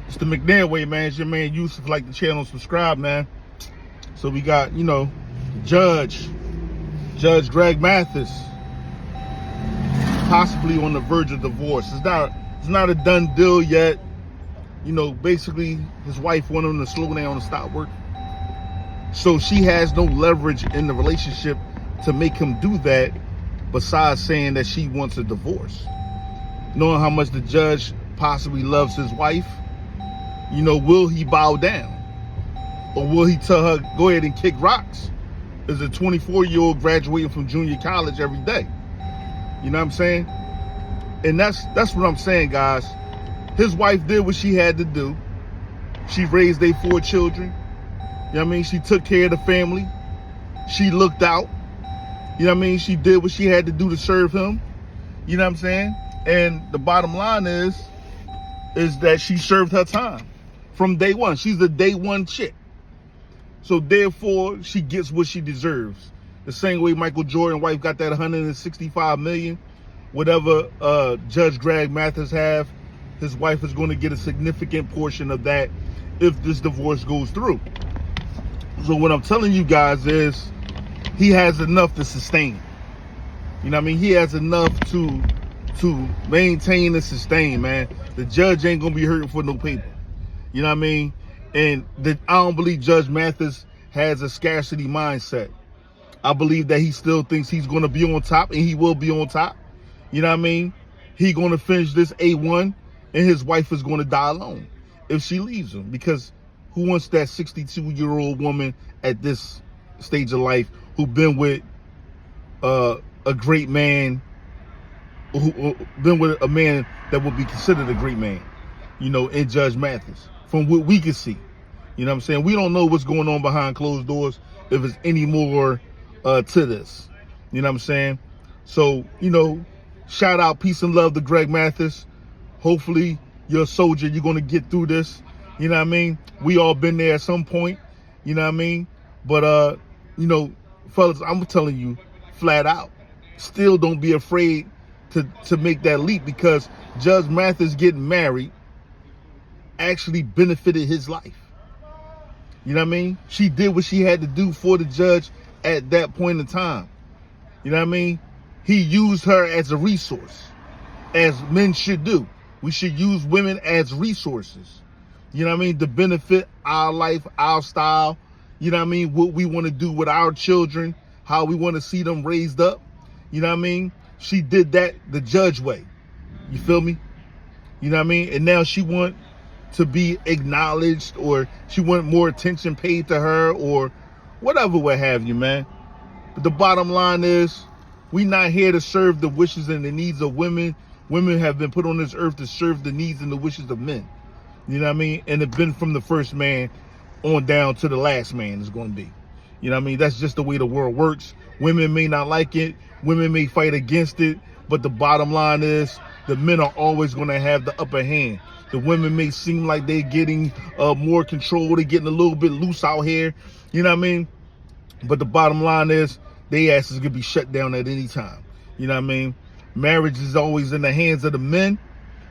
It's the McNair way, man. It's your man Yusuf. Like the channel, subscribe, man. So we got, Judge Greg Mathis, possibly on the verge of divorce. It's not a done deal yet. Basically his wife wanted him to slow down and stop work. So she has no leverage in the relationship to make him do that, besides saying that she wants a divorce. Knowing how much the judge possibly loves his wife, will he bow down? Or will he tell her, go ahead and kick rocks? As a 24-year-old graduating from junior college every day. You know what I'm saying? And that's what I'm saying, guys. His wife did what she had to do. She raised their 4 children. You know what I mean? She took care of the family. She looked out. You know what I mean? She did what she had to do to serve him. You know what I'm saying? And the bottom line is that she served her time from day one. She's the day one chick. So therefore, she gets what she deserves. The same way Michael Jordan's wife got that $165 million, whatever Judge Greg Mathis have, his wife is going to get a significant portion of that if this divorce goes through. So what I'm telling you guys is he has enough to sustain. You know what I mean? He has enough to maintain and sustain, man. The judge ain't gonna be hurting for no paper. You know what I mean? And I don't believe Judge Mathis has a scarcity mindset. I believe that he still thinks he's gonna be on top, and he will be on top. You know what I mean? He gonna finish this A1, and his wife is gonna die alone if she leaves him. Because who wants that 62-year-old woman at this stage of life who been with a great man, who been with a man that would be considered a great man, in Judge Mathis, from what we can see. You know what I'm saying? We don't know what's going on behind closed doors, if it's any more to this. You know what I'm saying? So, shout out, peace and love to Greg Mathis. Hopefully you're a soldier, you're going to get through this. You know what I mean? We all been there at some point. You know what I mean? But, fellas, I'm telling you flat out, still don't be afraid to make that leap, because Judge Mathis getting married actually benefited his life. You know what I mean? She did what she had to do for the judge at that point in time. You know what I mean? He used her as a resource, as men should do. We should use women as resources. You know what I mean? To benefit our life, our style. You know what I mean? What we want to do with our children, how we want to see them raised up. You know what I mean? She did that the judge way. You feel me? You know what I mean? And now she want to be acknowledged, or she want more attention paid to her, or whatever, what have you, man. But the bottom line is, we not here to serve the wishes and the needs of women. Women have been put on this earth to serve the needs and the wishes of men. You know what I mean? And it's been from the first man on down to the last man is going to be. You know what I mean? That's just the way the world works. Women may not like it. Women may fight against it. But the bottom line is, the men are always going to have the upper hand. The women may seem like they're getting more control. They're getting a little bit loose out here. You know what I mean? But the bottom line is, their asses can be shut down at any time. You know what I mean? Marriage is always in the hands of the men.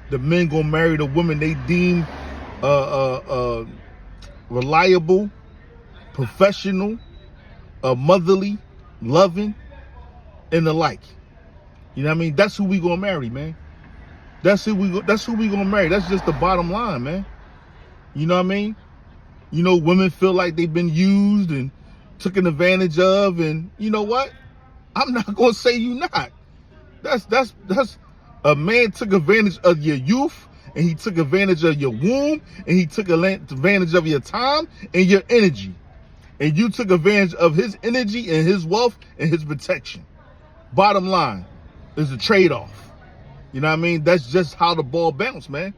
The men gonna marry the woman they deem reliable, professional, motherly, loving, and the like. You know what I mean? That's who we gonna marry, man. That's who we gonna marry. That's just the bottom line, man. You know what I mean? Women feel like they've been used and taken advantage of, and you know what? I'm not gonna say you not. That's a man took advantage of your youth, and he took advantage of your womb, and he took advantage of your time and your energy. And you took advantage of his energy and his wealth and his protection. Bottom line, is a trade-off. You know what I mean? That's just how the ball bounced, man.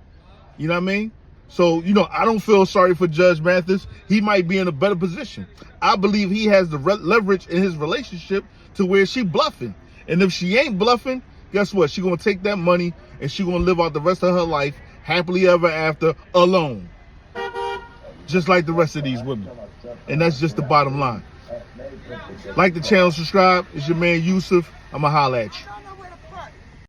You know what I mean? So, I don't feel sorry for Judge Mathis. He might be in a better position. I believe he has the leverage in his relationship to where she bluffing. And if she ain't bluffing, guess what? She gonna take that money and she gonna live out the rest of her life happily ever after, alone. Just like the rest of these women. And that's just the bottom line. Like the channel, subscribe. It's your man Yusuf. I'ma holla at you.